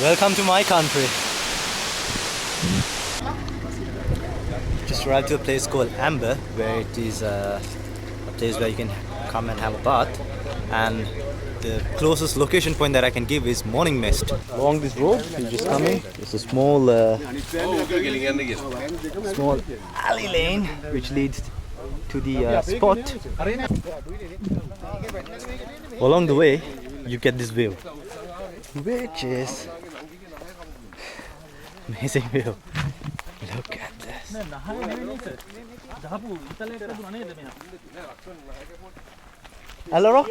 Welcome to my country. Just arrived to a place called AMBA, where it is a place where you can come and have a bath. And the closest location point that I can give is Morning Mist. Along this road, you just come in. There's a small alley lane which leads to the spot. Along the way, you get this view, which is amazing view. Look at this. Ella Rock?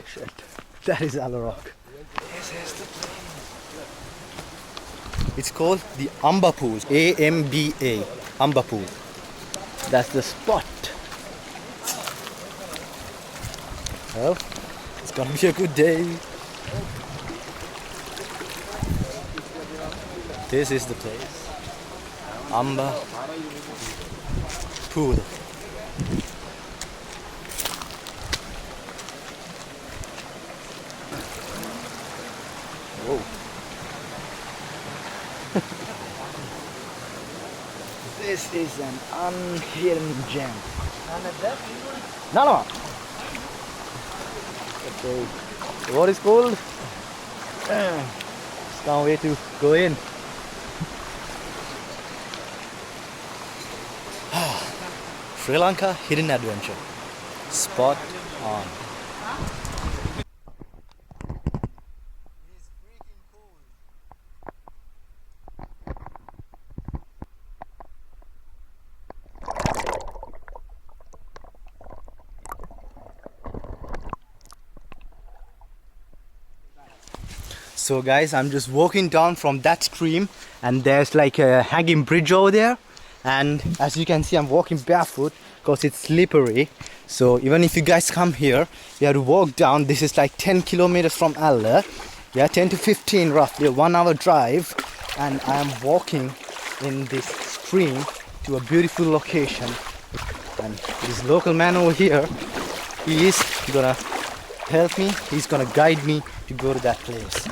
Shit. That is Ella Rock. This is the place. It's called the AMBA Pool. AMBA. AMBA Pool. That's the spot. Well, it's gonna be a good day. This is the place. AMBA Pool. Whoa. This is an unhidden gem. No. Okay. What is called? Just can't wait to go in. Sri Lanka Hidden Adventure. Spot on. So guys, I'm just walking down from that stream and there's like a hanging bridge over there, and as you can see I'm walking barefoot because it's slippery. So even if you guys come here, you have to walk down. This is like 10 kilometers from Ella. Yeah, 10 to 15 roughly, a 1 hour drive, and I am walking in this stream to a beautiful location. And this local man over here, he is gonna help me, he's gonna guide me to go to that place.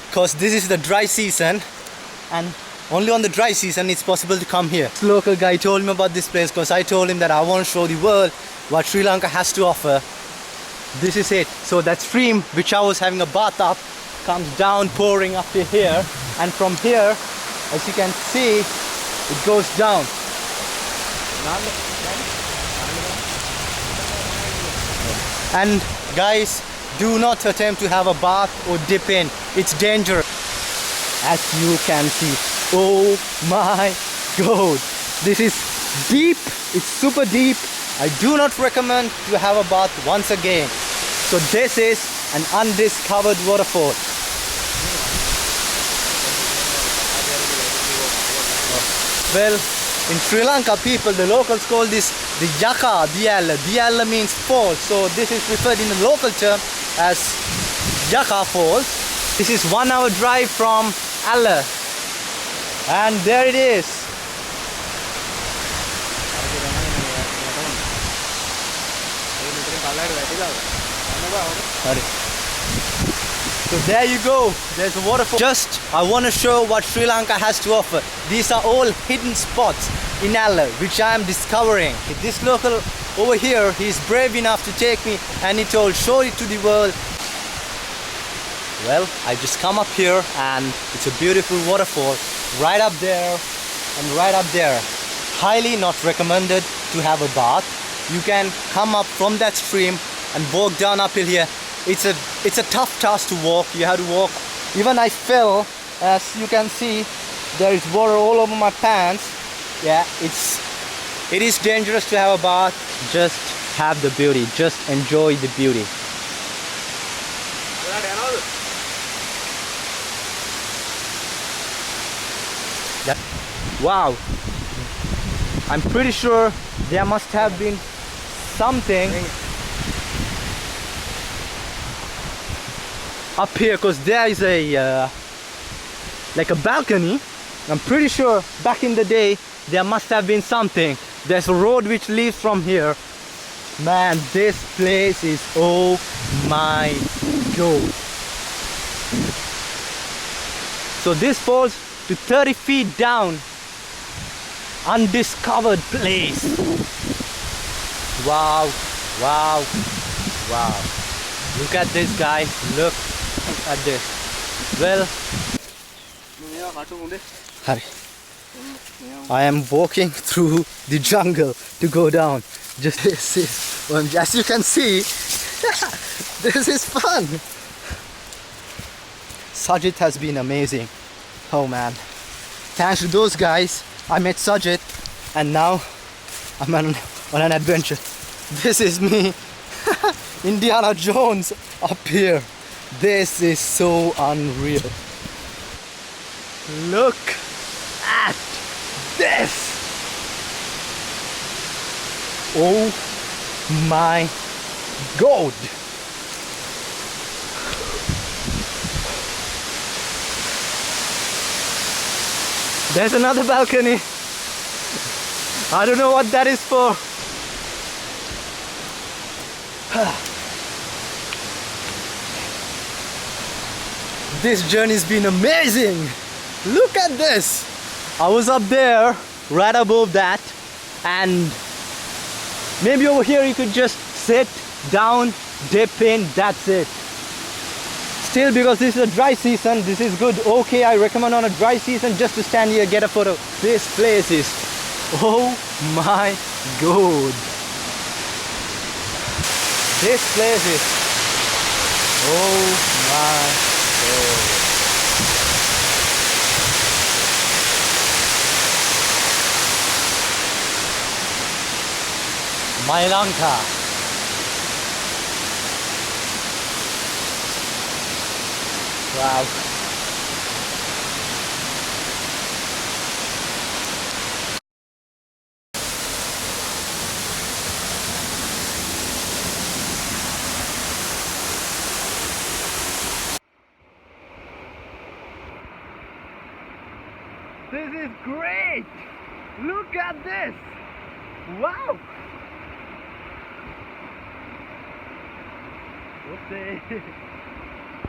Because this is the dry season and only on the dry season it's possible to come here. This local guy told me about this place because I told him that I want to show the world what Sri Lanka has to offer. This is it. So that stream which I was having a bath up comes down pouring up to here, and from here, as you can see, it goes down. And guys, do not attempt to have a bath or dip in. It's dangerous. As you can see. Oh my god. This is deep. It's super deep. I do not recommend to have a bath once again. So this is an undiscovered waterfall. Well, in Sri Lanka people, the locals call this the YAKA, the Ella. The Ella means fall. So this is referred in the local term as Jakka Falls. This is 1 hour drive from Ella. And there it is. So there you go. There's a waterfall. Just, I want to show what Sri Lanka has to offer. These are all hidden spots in Ella, which I am discovering. This local over here, he's brave enough to take me, and he told, show it to the world. Well, I just come up here and it's a beautiful waterfall right up there and right up there. Highly not recommended to have a bath. You can come up from that stream and walk down uphill here. It's a tough task to walk. You have to walk. Even I fell, as you can see, there is water all over my pants. Yeah, it is dangerous to have a bath. Just have the beauty. Just enjoy the beauty. Yeah. Wow. I'm pretty sure there must have been something up here, because there is a like a balcony. I'm pretty sure back in the day there must have been something. There's a road which leads from here Man, this place is oh my god. So this falls to 30 feet down. Undiscovered place. Wow, wow, wow. Look at this, guys. Look at this. Well, Hari, I am walking through the jungle to go down. Just this is, well, as you can see, this is fun. Sajith has been amazing. Oh man. Thanks to those guys, I met Sajith and now I'm on an adventure. This is me, Indiana Jones up here. This is so unreal. Look at this. Oh my god. There's another balcony. I don't know what that is for. This journey's been amazing. Look at this. I was up there, right above that, and maybe over here you could just sit down, dip in, that's it. Still, because this is a dry season, this is good. Okay, I recommend on a dry season just to stand here, get a photo. This place is, oh my god. This place is, oh my god. My Lanka. Wow. This is great! Look at this! Wow! Whoopsie!